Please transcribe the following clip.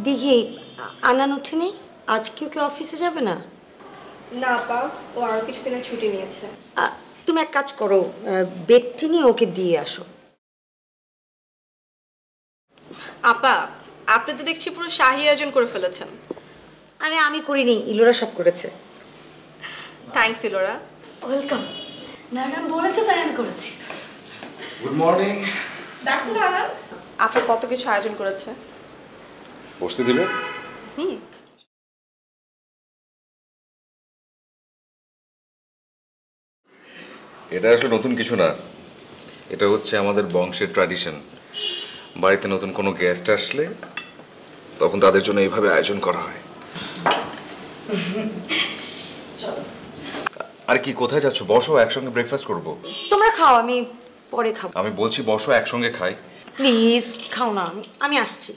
দেখি আনান উঠেনি, আজকে কি অফিসে যাবে না? না আপা, ও আরো কিছুদিনের ছুটি নিয়েছে। তুমি এক কাজ করো, বেডটি নিয়ে ওকে দিয়ে আসো। আপা, আপনি তো দেখছি পুরো শাহী আয়োজন করে ফেলেছেন। আরে আমি করিনি, ইলোরা সব করেছে। থ্যাঙ্কস ইলোরা। ওয়েলকাম। ম্যাডাম বলেছে তাই আমি করেছি। Good morning. দেখো না আনান, আপা কত কিছু আয়োজন করেছে। বসতে দিবে? এটা আসলে নতুন কিছু না, এটা হচ্ছে আমাদের বংশের ট্র্যাডিশন। বাড়িতে নতুন কোনো গেস্ট আসলে তখন তাদের জন্য এইভাবে আয়োজন করা হয়। আর কি, কোথায় যাচ্ছ? বসো, একসঙ্গে ব্রেকফাস্ট করব। তোমরা খাও, আমি পরে খাবো। আমি বলছি বসো, একসঙ্গে খাই। প্লিজ খাও না, আমি আসছি।